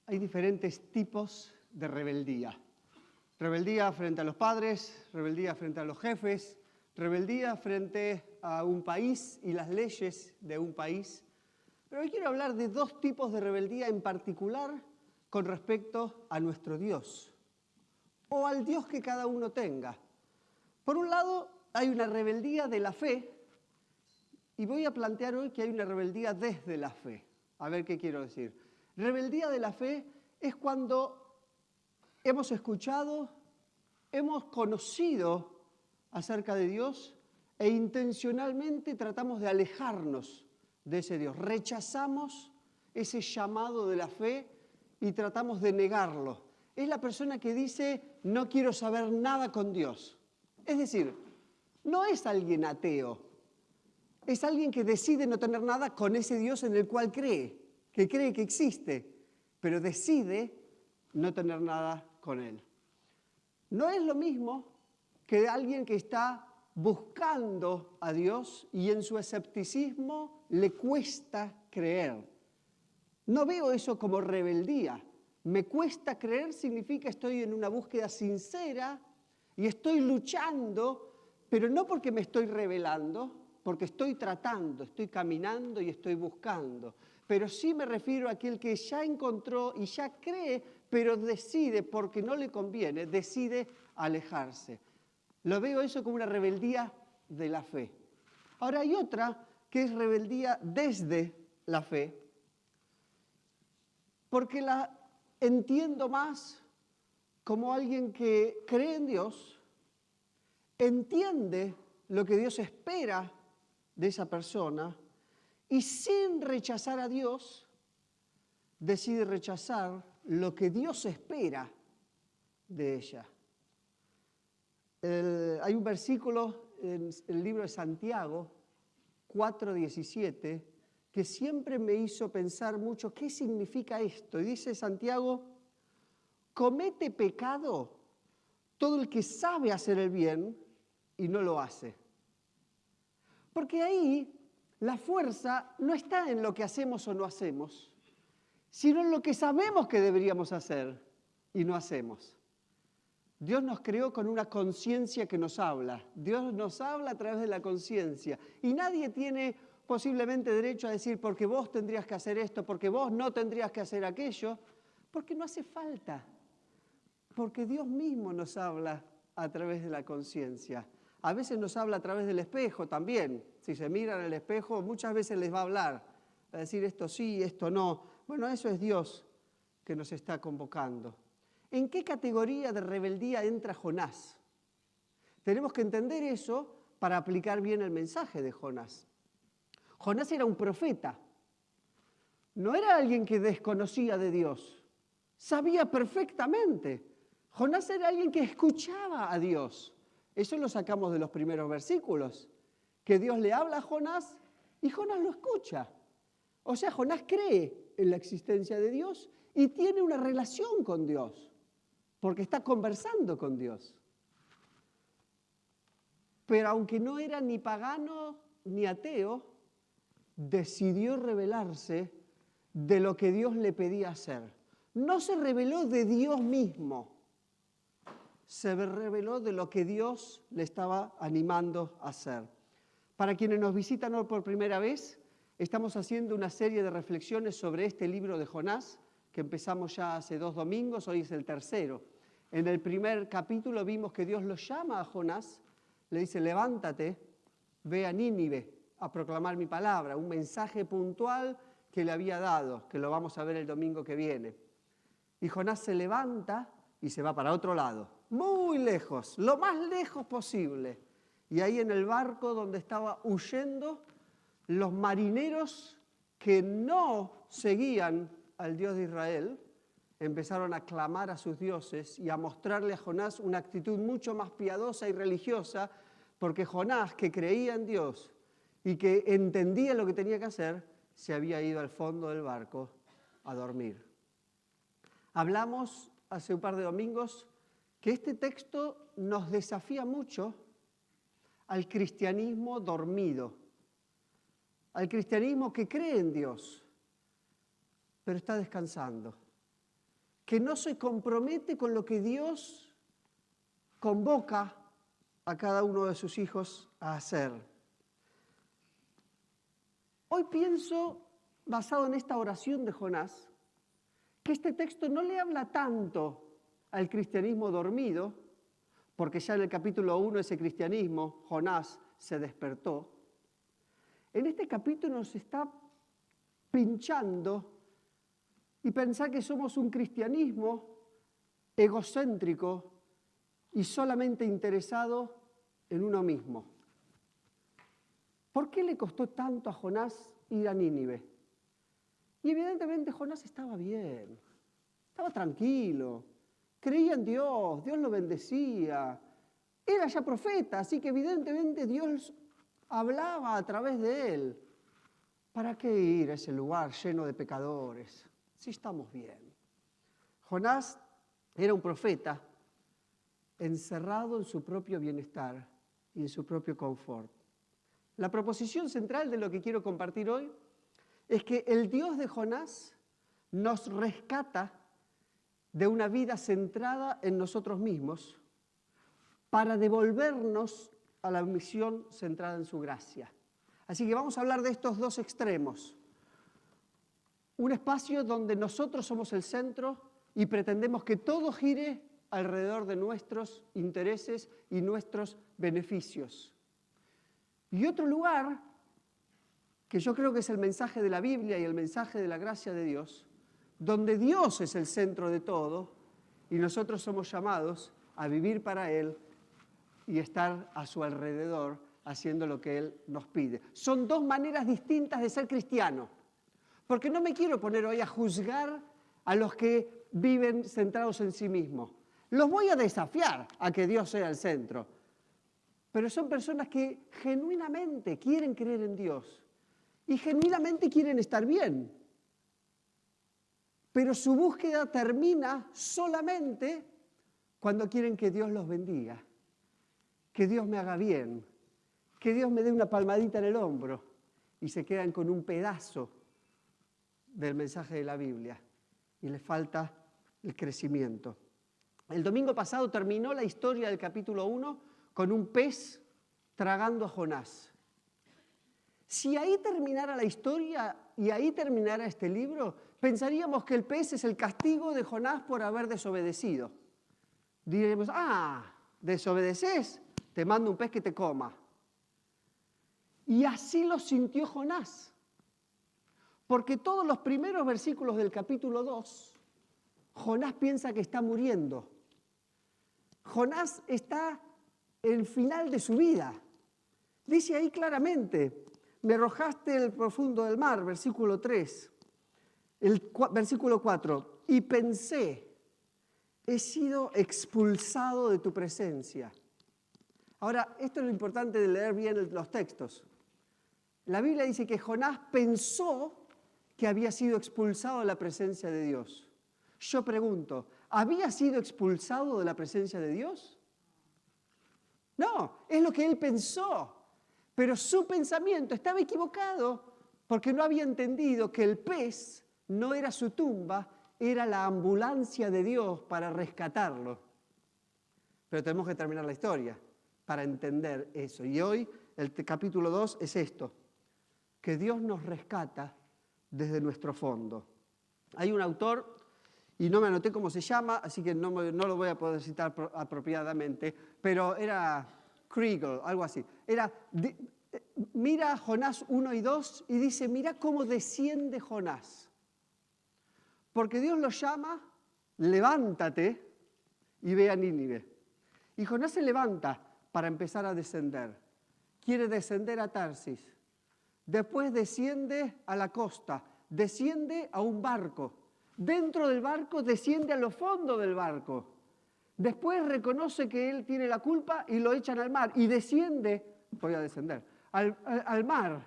Hay diferentes tipos de rebeldía. Rebeldía frente a los padres, rebeldía frente a los jefes, rebeldía frente a un país y las leyes de un país. Pero hoy quiero hablar de dos tipos de rebeldía en particular con respecto a nuestro Dios, o al Dios que cada uno tenga. Por un lado, hay una rebeldía de la fe, y voy a plantear hoy que hay una rebeldía desde la fe. A ver qué quiero decir. Rebeldía de la fe es cuando hemos escuchado, hemos conocido acerca de Dios e intencionalmente tratamos de alejarnos de ese Dios. Rechazamos ese llamado de la fe y tratamos de negarlo. Es la persona que dice, no quiero saber nada con Dios. Es decir, no es alguien ateo, es alguien que decide no tener nada con ese Dios en el cual cree que existe, pero decide no tener nada con Él. No es lo mismo que alguien que está buscando a Dios y en su escepticismo le cuesta creer. No veo eso como rebeldía. Me cuesta creer significa estoy en una búsqueda sincera y estoy luchando, pero no porque me estoy rebelando, porque estoy tratando, estoy caminando y estoy buscando. Pero sí me refiero a aquel que ya encontró y ya cree, pero decide, porque no le conviene, decide alejarse. Lo veo eso como una rebeldía de la fe. Ahora hay otra que es rebeldía desde la fe, porque la entiendo más como alguien que cree en Dios, entiende lo que Dios espera de esa persona y sin rechazar a Dios, decide rechazar lo que Dios espera de ella. Hay un versículo en el libro de Santiago 4:17 que siempre me hizo pensar mucho qué significa esto. Y dice Santiago, comete pecado todo el que sabe hacer el bien y no lo hace. Porque ahí la fuerza no está en lo que hacemos o no hacemos, sino en lo que sabemos que deberíamos hacer y no hacemos. Dios nos creó con una conciencia que nos habla. Dios nos habla a través de la conciencia. Y nadie tiene posiblemente derecho a decir, porque vos tendrías que hacer esto, porque vos no tendrías que hacer aquello, porque no hace falta. Porque Dios mismo nos habla a través de la conciencia. A veces nos habla a través del espejo también. Si se miran al espejo, muchas veces les va a hablar. Va a decir esto sí, esto no. Bueno, eso es Dios que nos está convocando. ¿En qué categoría de rebeldía entra Jonás? Tenemos que entender eso para aplicar bien el mensaje de Jonás. Jonás era un profeta. No era alguien que desconocía de Dios. Sabía perfectamente. Jonás era alguien que escuchaba a Dios. Eso lo sacamos de los primeros versículos. Que Dios le habla a Jonás y Jonás lo escucha. O sea, Jonás cree en la existencia de Dios y tiene una relación con Dios. Porque está conversando con Dios. Pero aunque no era ni pagano ni ateo, decidió rebelarse de lo que Dios le pedía hacer. No se rebeló de Dios mismo, se rebeló de lo que Dios le estaba animando a hacer. Para quienes nos visitan hoy por primera vez, estamos haciendo una serie de reflexiones sobre este libro de Jonás, que empezamos ya hace 2 domingos, hoy es el tercero. En el primer capítulo vimos que Dios lo llama a Jonás, le dice, levántate, ve a Nínive a proclamar mi palabra, un mensaje puntual que le había dado, que lo vamos a ver el domingo que viene. Y Jonás se levanta y se va para otro lado, muy lejos, lo más lejos posible. Y ahí en el barco donde estaba huyendo, los marineros que no seguían al Dios de Israel, empezaron a clamar a sus dioses y a mostrarle a Jonás una actitud mucho más piadosa y religiosa, porque Jonás, que creía en Dios y que entendía lo que tenía que hacer, se había ido al fondo del barco a dormir. Hablamos hace un par de domingos que este texto nos desafía mucho al cristianismo dormido, al cristianismo que cree en Dios, pero está descansando. que no se compromete con lo que Dios convoca a cada uno de sus hijos a hacer. Hoy pienso, basado en esta oración de Jonás, que este texto no le habla tanto al cristianismo dormido, porque ya en el capítulo 1 ese cristianismo, Jonás, se despertó. En este capítulo nos está pinchando y pensar que somos un cristianismo egocéntrico y solamente interesado en uno mismo. ¿Por qué le costó tanto a Jonás ir a Nínive? Y evidentemente Jonás estaba bien, estaba tranquilo, creía en Dios, Dios lo bendecía, era ya profeta, así que evidentemente Dios hablaba a través de él. ¿Para qué ir a ese lugar lleno de pecadores? Si estamos bien. Jonás era un profeta encerrado en su propio bienestar y en su propio confort. La proposición central de lo que quiero compartir hoy es que el Dios de Jonás nos rescata de una vida centrada en nosotros mismos para devolvernos a la misión centrada en su gracia. Así que vamos a hablar de estos dos extremos. Un espacio donde nosotros somos el centro y pretendemos que todo gire alrededor de nuestros intereses y nuestros beneficios. Y otro lugar, que yo creo que es el mensaje de la Biblia y el mensaje de la gracia de Dios, donde Dios es el centro de todo y nosotros somos llamados a vivir para Él y estar a su alrededor haciendo lo que Él nos pide. Son dos maneras distintas de ser cristiano, porque no me quiero poner hoy a juzgar a los que viven centrados en sí mismos. Los voy a desafiar a que Dios sea el centro, pero son personas que genuinamente quieren creer en Dios y genuinamente quieren estar bien. Pero su búsqueda termina solamente cuando quieren que Dios los bendiga, que Dios me haga bien, que Dios me dé una palmadita en el hombro y se quedan con un pedazo del mensaje de la Biblia y les falta el crecimiento. El domingo pasado terminó la historia del capítulo 1 con un pez tragando a Jonás. Si ahí terminara la historia y ahí terminara este libro, pensaríamos que el pez es el castigo de Jonás por haber desobedecido. Diríamos, desobedeces, te mando un pez que te coma. Y así lo sintió Jonás. Porque todos los primeros versículos del capítulo 2, Jonás piensa que está muriendo. Jonás está en el final de su vida. Dice ahí claramente, me arrojaste en el profundo del mar, versículo 3. Versículo 4, y pensé, he sido expulsado de tu presencia. Ahora, esto es lo importante de leer bien los textos. La Biblia dice que Jonás pensó que había sido expulsado de la presencia de Dios. Yo pregunto, ¿había sido expulsado de la presencia de Dios? No, es lo que él pensó. Pero su pensamiento estaba equivocado porque no había entendido que el pez no era su tumba, era la ambulancia de Dios para rescatarlo. Pero tenemos que terminar la historia para entender eso. Y hoy el capítulo 2 es esto, que Dios nos rescata desde nuestro fondo. Hay un autor, y no me anoté cómo se llama, así que no lo voy a poder citar apropiadamente, pero era Kriegel, algo así. Mira Jonás 1 y 2 y dice, mira cómo desciende Jonás. Porque Dios lo llama, levántate y ve a Nínive. Y Jonás se levanta para empezar a descender. Quiere descender a Tarsis. Después desciende a la costa, desciende a un barco. Dentro del barco desciende a los fondos del barco. Después reconoce que él tiene la culpa y lo echan al mar. Y desciende, voy a descender, al mar,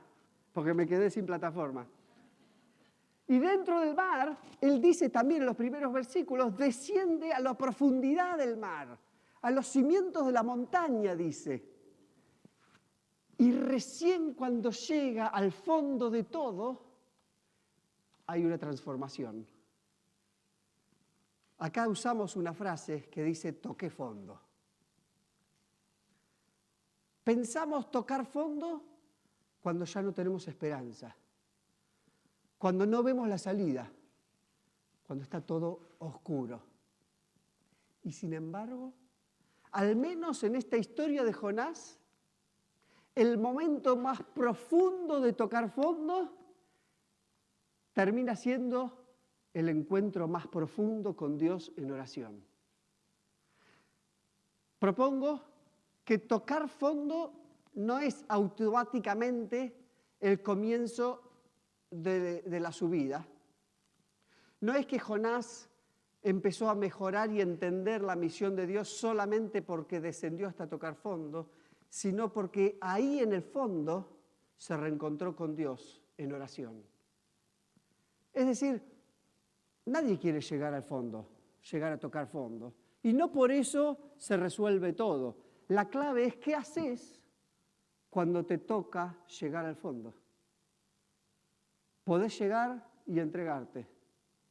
porque me quedé sin plataforma. Y dentro del mar, él dice también en los primeros versículos, desciende a la profundidad del mar, a los cimientos de la montaña, dice. Y recién cuando llega al fondo de todo, hay una transformación. Acá usamos una frase que dice toqué fondo. Pensamos tocar fondo cuando ya no tenemos esperanza, cuando no vemos la salida, cuando está todo oscuro. Y sin embargo, al menos en esta historia de Jonás, el momento más profundo de tocar fondo termina siendo el encuentro más profundo con Dios en oración. Propongo que tocar fondo no es automáticamente el comienzo de la subida. No es que Jonás empezó a mejorar y entender la misión de Dios solamente porque descendió hasta tocar fondo, sino porque ahí en el fondo se reencontró con Dios en oración. Es decir, nadie quiere llegar al fondo, llegar a tocar fondo. Y no por eso se resuelve todo. La clave es qué haces cuando te toca llegar al fondo. Podés llegar y entregarte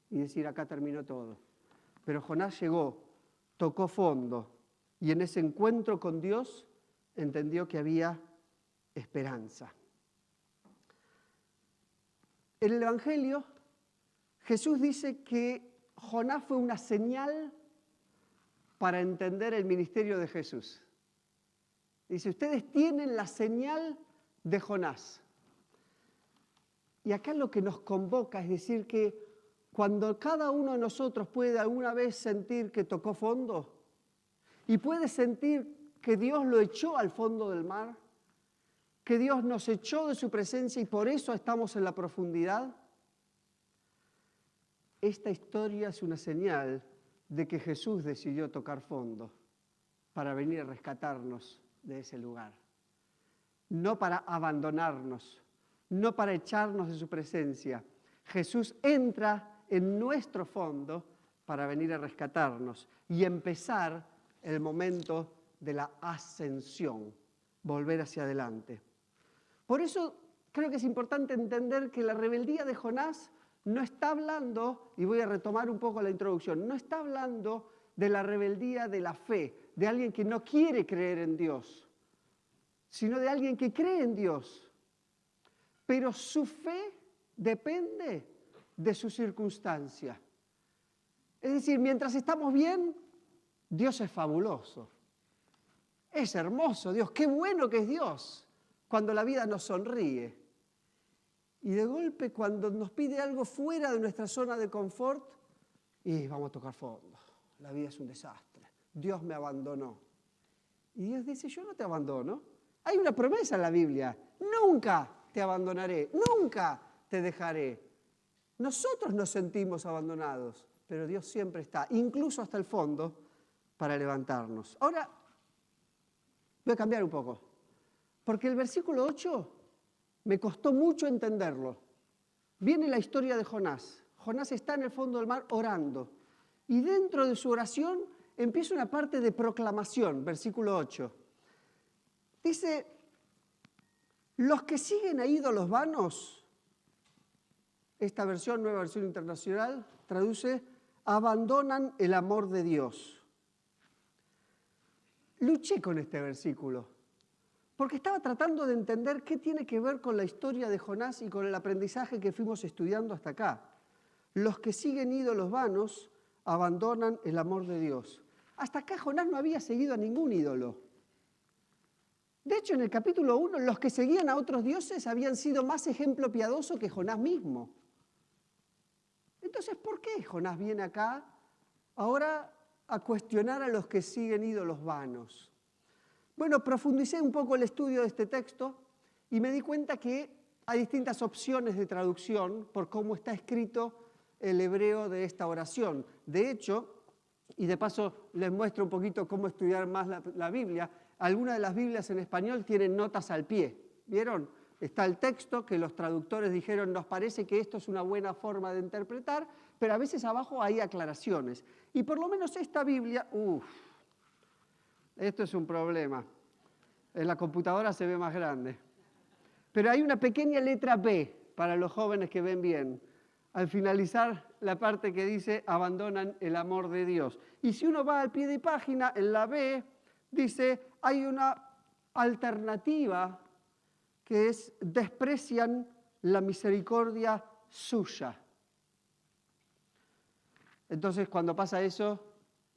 y decir, acá terminó todo. Pero Jonás llegó, tocó fondo y en ese encuentro con Dios entendió que había esperanza. En el Evangelio, Jesús dice que Jonás fue una señal para entender el ministerio de Jesús. Dice, ustedes tienen la señal de Jonás. Y acá lo que nos convoca es decir que cuando cada uno de nosotros puede alguna vez sentir que tocó fondo y puede sentir que Dios lo echó al fondo del mar, que Dios nos echó de su presencia y por eso estamos en la profundidad, esta historia es una señal de que Jesús decidió tocar fondo para venir a rescatarnos de ese lugar. No para abandonarnos, no para echarnos de su presencia. Jesús entra en nuestro fondo para venir a rescatarnos y empezar el momento de la ascensión, volver hacia adelante. Por eso creo que es importante entender que la rebeldía de Jonás no está hablando, y voy a retomar un poco la introducción, no está hablando de la rebeldía de la fe, de alguien que no quiere creer en Dios, sino de alguien que cree en Dios. Pero su fe depende de su circunstancia. Es decir, mientras estamos bien, Dios es fabuloso. Es hermoso Dios, qué bueno que es Dios cuando la vida nos sonríe. Y de golpe cuando nos pide algo fuera de nuestra zona de confort, y vamos a tocar fondo. La vida es un desastre. Dios me abandonó. Y Dios dice, yo no te abandono. Hay una promesa en la Biblia. Nunca te abandonaré, nunca te dejaré. Nosotros nos sentimos abandonados, pero Dios siempre está, incluso hasta el fondo, para levantarnos. Ahora, voy a cambiar un poco, porque el versículo 8 me costó mucho entenderlo. Viene la historia de Jonás. Jonás está en el fondo del mar orando. Y dentro de su oración empieza una parte de proclamación, versículo 8. Dice, los que siguen a ídolos vanos, esta versión, nueva versión internacional, traduce, abandonan el amor de Dios. Luché con este versículo, porque estaba tratando de entender qué tiene que ver con la historia de Jonás y con el aprendizaje que fuimos estudiando hasta acá. Los que siguen ídolos vanos abandonan el amor de Dios. Hasta acá Jonás no había seguido a ningún ídolo. De hecho, en el capítulo 1, los que seguían a otros dioses habían sido más ejemplo piadoso que Jonás mismo. Entonces, ¿por qué Jonás viene acá ahora a cuestionar a los que siguen ídolos vanos? Bueno, profundicé un poco el estudio de este texto y me di cuenta que hay distintas opciones de traducción por cómo está escrito el hebreo de esta oración. De hecho, y de paso les muestro un poquito cómo estudiar más la Biblia, algunas de las Biblias en español tienen notas al pie. ¿Vieron? Está el texto que los traductores dijeron, nos parece que esto es una buena forma de interpretar, pero a veces abajo hay aclaraciones. Y por lo menos esta Biblia, esto es un problema. En la computadora se ve más grande. Pero hay una pequeña letra B para los jóvenes que ven bien. Al finalizar la parte que dice abandonan el amor de Dios. Y si uno va al pie de página, en la B, dice hay una alternativa que es desprecian la misericordia suya. Entonces, cuando pasa eso,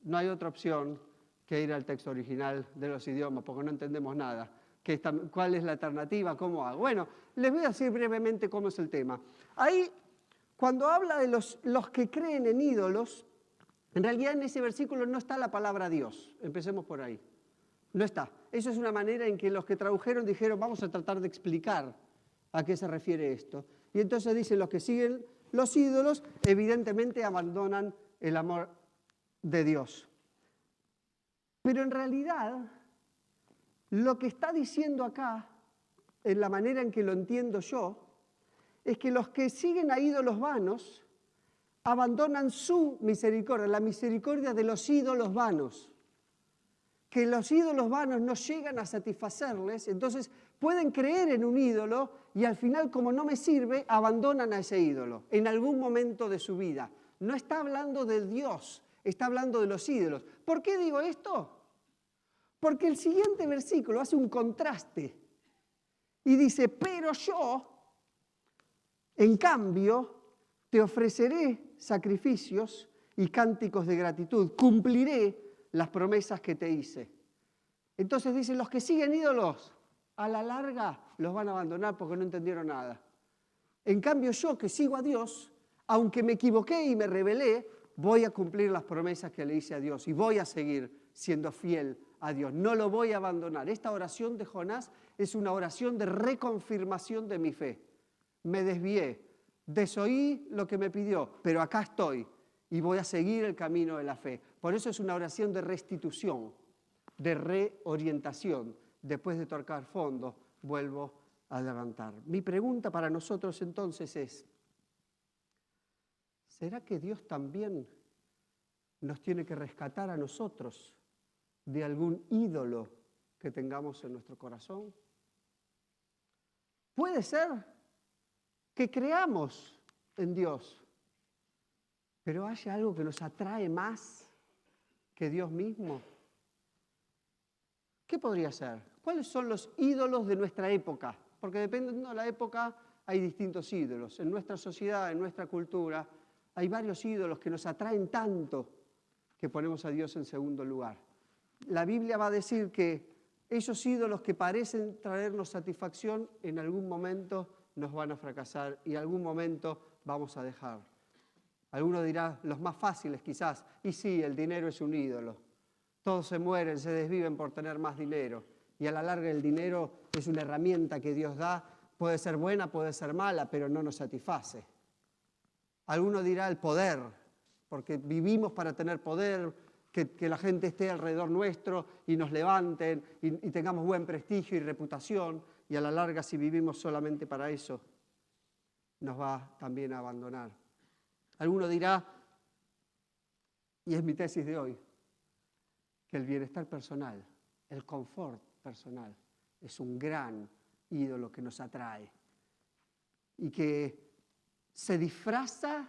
no hay otra opción que ir al texto original de los idiomas, porque no entendemos nada. ¿Cuál es la alternativa? ¿Cómo hago? Bueno, les voy a decir brevemente cómo es el tema. Ahí, cuando habla de los que creen en ídolos, en realidad en ese versículo no está la palabra Dios. Empecemos por ahí. No está. Eso es una manera en que los que tradujeron dijeron, vamos a tratar de explicar a qué se refiere esto. Y entonces dicen, los que siguen los ídolos, evidentemente abandonan el amor de Dios. Pero en realidad, lo que está diciendo acá, en la manera en que lo entiendo yo, es que los que siguen a ídolos vanos abandonan su misericordia, la misericordia de los ídolos vanos. Que los ídolos vanos no llegan a satisfacerles, entonces pueden creer en un ídolo y al final, como no me sirve, abandonan a ese ídolo en algún momento de su vida. No está hablando de Dios, está hablando de los ídolos. ¿Por qué digo esto? Porque el siguiente versículo hace un contraste y dice, pero yo, en cambio, te ofreceré sacrificios y cánticos de gratitud, cumpliré las promesas que te hice. Entonces dicen, los que siguen ídolos, a la larga los van a abandonar porque no entendieron nada. En cambio yo, que sigo a Dios, aunque me equivoqué y me rebelé, voy a cumplir las promesas que le hice a Dios y voy a seguir siendo fiel a Dios. No lo voy a abandonar. Esta oración de Jonás es una oración de reconfirmación de mi fe. Me desvié, desoí lo que me pidió, pero acá estoy y voy a seguir el camino de la fe. Por eso es una oración de restitución, de reorientación. Después de tocar fondo, vuelvo a levantar. Mi pregunta para nosotros entonces es, ¿será que Dios también nos tiene que rescatar a nosotros de algún ídolo que tengamos en nuestro corazón? Puede ser que creamos en Dios, pero haya algo que nos atrae más que Dios mismo. ¿Qué podría ser? ¿Cuáles son los ídolos de nuestra época? Porque dependiendo de la época hay distintos ídolos. En nuestra sociedad, en nuestra cultura, hay varios ídolos que nos atraen tanto que ponemos a Dios en segundo lugar. La Biblia va a decir que esos ídolos que parecen traernos satisfacción, en algún momento nos van a fracasar y en algún momento vamos a dejar. Alguno dirá, los más fáciles quizás, y sí, el dinero es un ídolo. Todos se mueren, se desviven por tener más dinero. Y a la larga el dinero es una herramienta que Dios da, puede ser buena, puede ser mala, pero no nos satisface. Alguno dirá el poder, porque vivimos para tener poder, que la gente esté alrededor nuestro y nos levanten y tengamos buen prestigio y reputación, y a la larga si vivimos solamente para eso, nos va también a abandonar. Alguno dirá, y es mi tesis de hoy, que el bienestar personal, el confort personal, es un gran ídolo que nos atrae y que se disfraza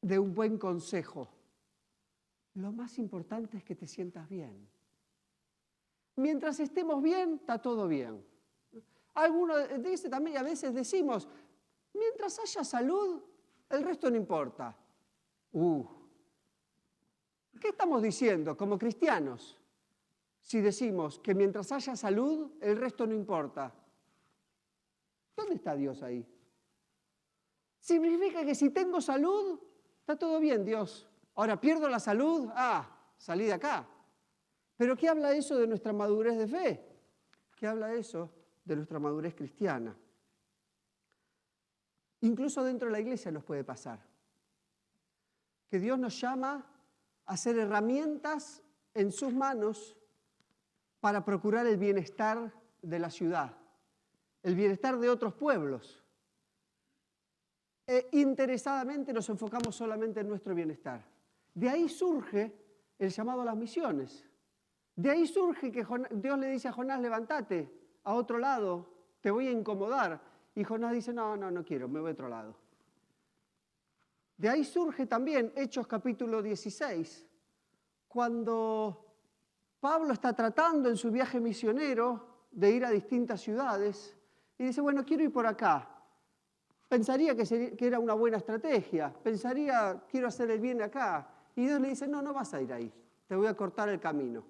de un buen consejo. Lo más importante es que te sientas bien. Mientras estemos bien, está todo bien. Alguno dice también, y a veces decimos, mientras haya salud, el resto no importa. ¿Qué estamos diciendo como cristianos? Si decimos que mientras haya salud, el resto no importa. ¿Dónde está Dios ahí? Significa que si tengo salud, está todo bien, Dios. Ahora, ¿pierdo la salud? Salí de acá. ¿Pero qué habla eso de nuestra madurez de fe? ¿Qué habla eso de nuestra madurez cristiana? Incluso dentro de la iglesia nos puede pasar. Que Dios nos llama a ser herramientas en sus manos para procurar el bienestar de la ciudad, el bienestar de otros pueblos. Interesadamente nos enfocamos solamente en nuestro bienestar. De ahí surge el llamado a las misiones. De ahí surge que Dios le dice a Jonás, levántate a otro lado, te voy a incomodar. Y Jonás dice, no quiero, me voy a otro lado. De ahí surge también Hechos capítulo 16, cuando Pablo está tratando en su viaje misionero de ir a distintas ciudades y dice, bueno, quiero ir por acá. Pensaría que era una buena estrategia, pensaría, quiero hacer el bien acá. Y Dios le dice, no, no vas a ir ahí, te voy a cortar el camino.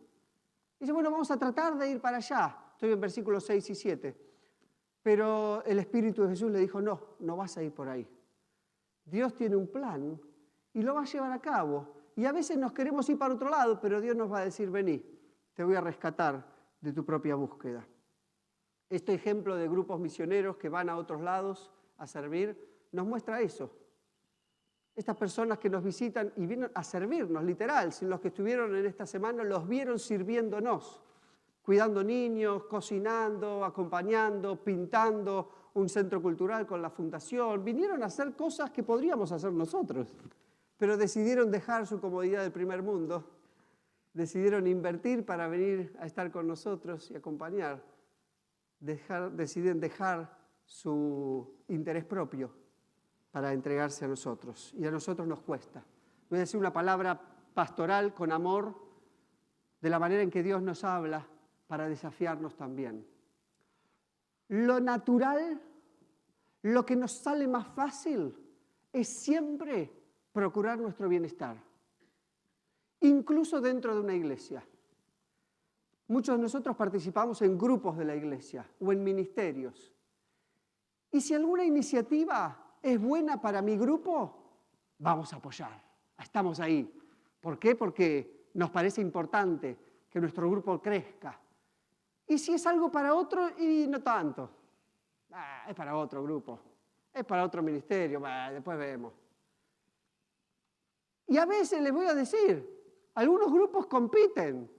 Y dice, bueno, vamos a tratar de ir para allá. Estoy en versículos 6 y 7. Pero el Espíritu de Jesús le dijo, no, no vas a ir por ahí. Dios tiene un plan y lo va a llevar a cabo. Y a veces nos queremos ir para otro lado, pero Dios nos va a decir, vení, te voy a rescatar de tu propia búsqueda. Este ejemplo de grupos misioneros que van a otros lados a servir nos muestra eso. Estas personas que nos visitan y vienen a servirnos, literal, si los que estuvieron en esta semana los vieron sirviéndonos, cuidando niños, cocinando, acompañando, pintando un centro cultural con la fundación. Vinieron a hacer cosas que podríamos hacer nosotros, pero decidieron dejar su comodidad del primer mundo, decidieron invertir para venir a estar con nosotros y acompañar. Deciden dejar su interés propio para entregarse a nosotros. Y a nosotros nos cuesta. Voy a decir una palabra pastoral con amor, de la manera en que Dios nos habla, para desafiarnos también. Lo natural, lo que nos sale más fácil, es siempre procurar nuestro bienestar, incluso dentro de una iglesia. Muchos de nosotros participamos en grupos de la iglesia o en ministerios. Y si alguna iniciativa es buena para mi grupo, vamos a apoyar. Estamos ahí. ¿Por qué? Porque nos parece importante que nuestro grupo crezca. Y si es algo para otro, y no tanto. Es para otro grupo. Es para otro ministerio. Después vemos. Y a veces les voy a decir, algunos grupos compiten.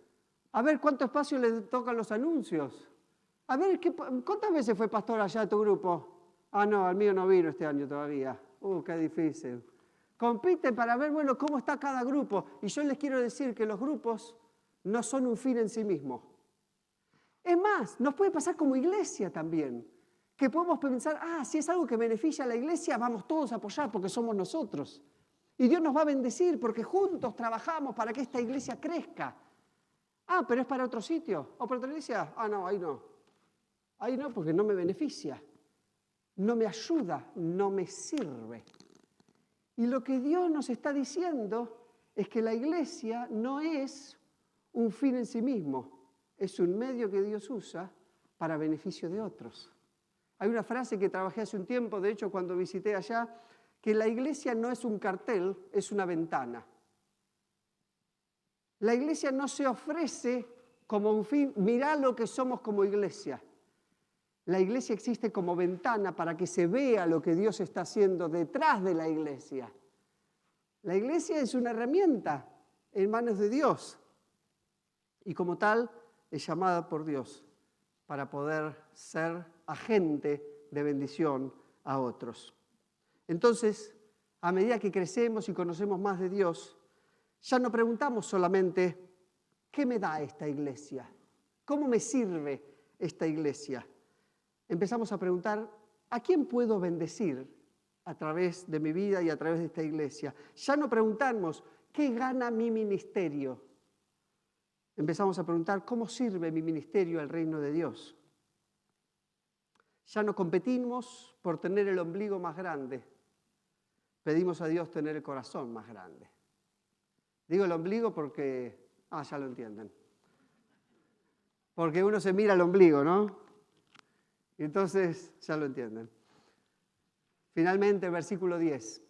A ver cuánto espacio les tocan los anuncios. A ver, ¿cuántas veces fue pastor allá tu grupo? Ah, no, el mío no vino este año todavía. Qué difícil. Compiten para ver, bueno, cómo está cada grupo. Y yo les quiero decir que los grupos no son un fin en sí mismo. Es más, nos puede pasar como iglesia también. Que podemos pensar, si es algo que beneficia a la iglesia, vamos todos a apoyar porque somos nosotros. Y Dios nos va a bendecir porque juntos trabajamos para que esta iglesia crezca. Pero es para otro sitio. ¿O para otra iglesia? No, ahí no. Ahí no, porque no me beneficia. No me ayuda, no me sirve. Y lo que Dios nos está diciendo es que la iglesia no es un fin en sí mismo, es un medio que Dios usa para beneficio de otros. Hay una frase que trabajé hace un tiempo, de hecho cuando visité allá, que la iglesia no es un cartel, es una ventana. La iglesia no se ofrece como un fin, mirá lo que somos como iglesia. La iglesia existe como ventana para que se vea lo que Dios está haciendo detrás de la iglesia. La iglesia es una herramienta en manos de Dios y como tal es llamada por Dios para poder ser agente de bendición a otros. Entonces, a medida que crecemos y conocemos más de Dios, ya no preguntamos solamente, ¿qué me da esta iglesia? ¿Cómo me sirve esta iglesia? Empezamos a preguntar, ¿a quién puedo bendecir a través de mi vida y a través de esta iglesia? Ya no preguntamos, ¿qué gana mi ministerio? Empezamos a preguntar, ¿cómo sirve mi ministerio al reino de Dios? Ya no competimos por tener el ombligo más grande. Pedimos a Dios tener el corazón más grande. Digo el ombligo porque, ya lo entienden. Porque uno se mira al ombligo, ¿no? Y entonces, ya lo entienden. Finalmente, versículo 10.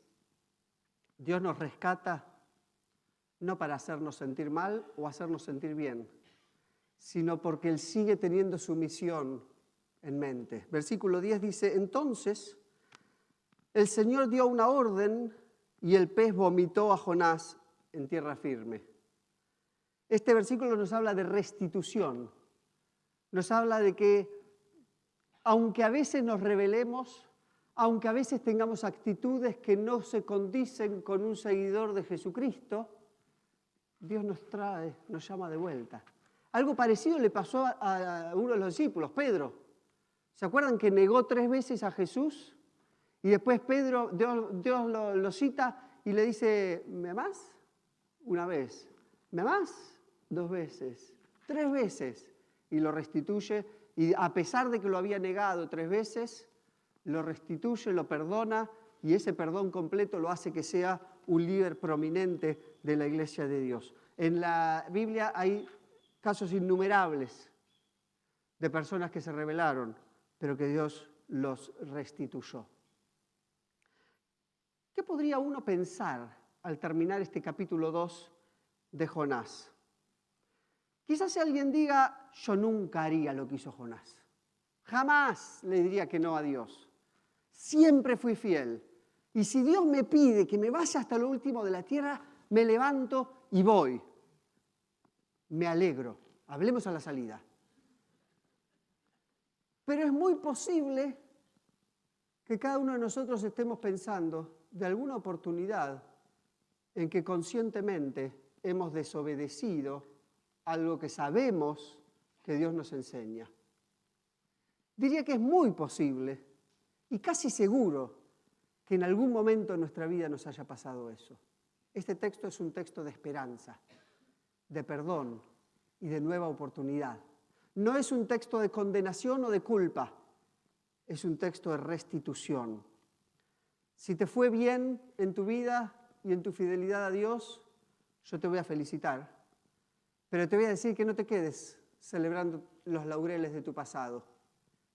Dios nos rescata no para hacernos sentir mal o hacernos sentir bien, sino porque Él sigue teniendo su misión en mente. Versículo 10 dice, entonces el Señor dio una orden y el pez vomitó a Jonás en tierra firme. Este versículo nos habla de restitución. Nos habla de que aunque a veces nos rebelemos, aunque a veces tengamos actitudes que no se condicen con un seguidor de Jesucristo, Dios nos llama de vuelta. Algo parecido le pasó a uno de los discípulos, Pedro. ¿Se acuerdan que negó 3 veces a Jesús? Y después Pedro, Dios lo cita y le dice, ¿me amás? Una vez. ¿Me amás? 2 veces. 3 veces. Y lo restituye. Y a pesar de que lo había negado 3 veces, lo restituye, lo perdona, y ese perdón completo lo hace que sea un líder prominente de la Iglesia de Dios. En la Biblia hay casos innumerables de personas que se rebelaron, pero que Dios los restituyó. ¿Qué podría uno pensar al terminar este capítulo 2 de Jonás? Quizás si alguien diga, yo nunca haría lo que hizo Jonás. Jamás le diría que no a Dios. Siempre fui fiel. Y si Dios me pide que me vaya hasta lo último de la tierra, me levanto y voy. Me alegro. Hablemos a la salida. Pero es muy posible que cada uno de nosotros estemos pensando de alguna oportunidad en que conscientemente hemos desobedecido algo que sabemos que Dios nos enseña. Diría que es muy posible y casi seguro que en algún momento en nuestra vida nos haya pasado eso. Este texto es un texto de esperanza, de perdón y de nueva oportunidad. No es un texto de condenación o de culpa, es un texto de restitución. Si te fue bien en tu vida y en tu fidelidad a Dios, yo te voy a felicitar, pero te voy a decir que no te quedes celebrando los laureles de tu pasado,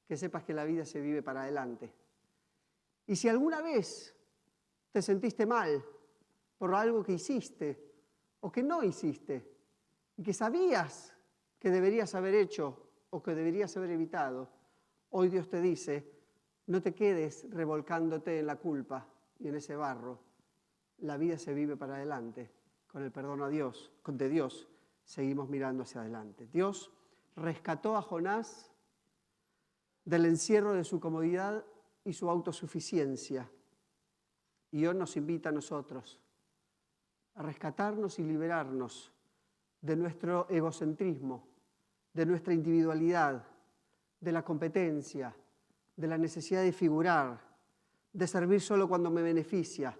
que sepas que la vida se vive para adelante. Y si alguna vez te sentiste mal por algo que hiciste o que no hiciste, y que sabías que deberías haber hecho o que deberías haber evitado, hoy Dios te dice, no te quedes revolcándote en la culpa y en ese barro. La vida se vive para adelante. Con el perdón de Dios, seguimos mirando hacia adelante. Dios rescató a Jonás del encierro de su comodidad y su autosuficiencia. Y hoy nos invita a nosotros a rescatarnos y liberarnos de nuestro egocentrismo, de nuestra individualidad, de la competencia, de la necesidad de figurar, de servir solo cuando me beneficia,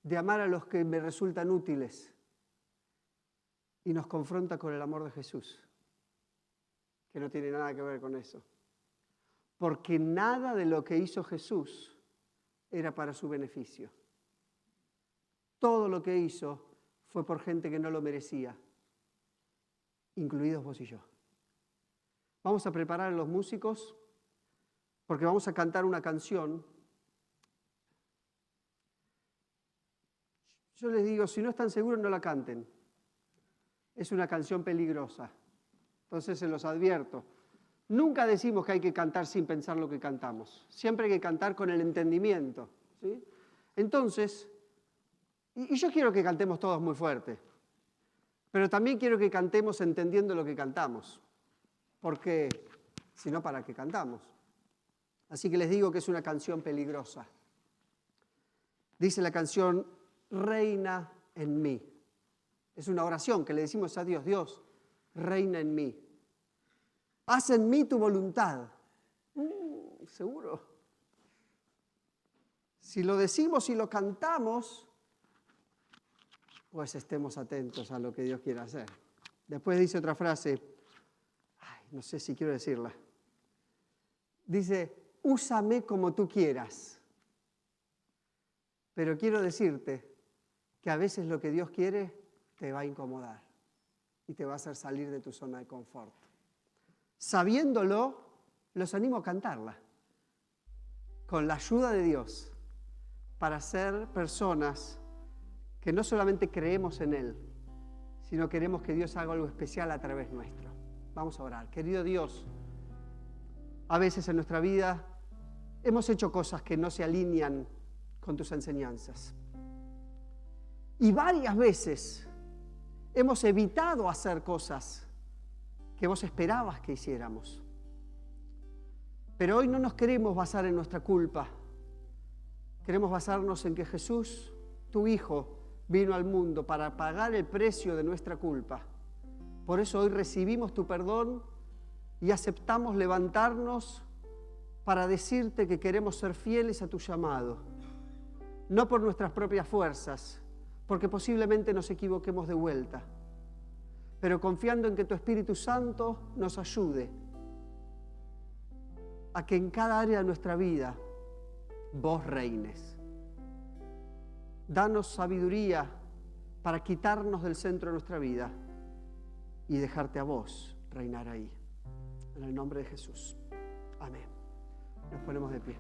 de amar a los que me resultan útiles. Y nos confronta con el amor de Jesús, que no tiene nada que ver con eso. Porque nada de lo que hizo Jesús era para su beneficio. Todo lo que hizo fue por gente que no lo merecía, incluidos vos y yo. Vamos a preparar a los músicos porque vamos a cantar una canción. Yo les digo, si no están seguros, no la canten. Es una canción peligrosa. Entonces se los advierto. Nunca decimos que hay que cantar sin pensar lo que cantamos. Siempre hay que cantar con el entendimiento, ¿sí? Entonces, y yo quiero que cantemos todos muy fuerte, pero también quiero que cantemos entendiendo lo que cantamos, porque si no, ¿para qué cantamos? Así que les digo que es una canción peligrosa. Dice la canción, reina en mí. Es una oración que le decimos a Dios, Dios, reina en mí. Haz en mí tu voluntad. ¿Seguro? Si lo decimos y lo cantamos, pues estemos atentos a lo que Dios quiere hacer. Después dice otra frase, no sé si quiero decirla. Dice, úsame como tú quieras. Pero quiero decirte que a veces lo que Dios quiere te va a incomodar y te va a hacer salir de tu zona de confort. Sabiéndolo, los animo a cantarla con la ayuda de Dios para ser personas que no solamente creemos en Él, sino queremos que Dios haga algo especial a través nuestro. Vamos a orar. Querido Dios, a veces en nuestra vida hemos hecho cosas que no se alinean con tus enseñanzas. Y varias veces hemos evitado hacer cosas que vos esperabas que hiciéramos. Pero hoy no nos queremos basar en nuestra culpa. Queremos basarnos en que Jesús, tu Hijo, vino al mundo para pagar el precio de nuestra culpa. Por eso hoy recibimos tu perdón y aceptamos levantarnos para decirte que queremos ser fieles a tu llamado. No por nuestras propias fuerzas, porque posiblemente nos equivoquemos de vuelta, pero confiando en que tu Espíritu Santo nos ayude a que en cada área de nuestra vida vos reines. Danos sabiduría para quitarnos del centro de nuestra vida y dejarte a vos reinar ahí. En el nombre de Jesús. Amén. Nos ponemos de pie.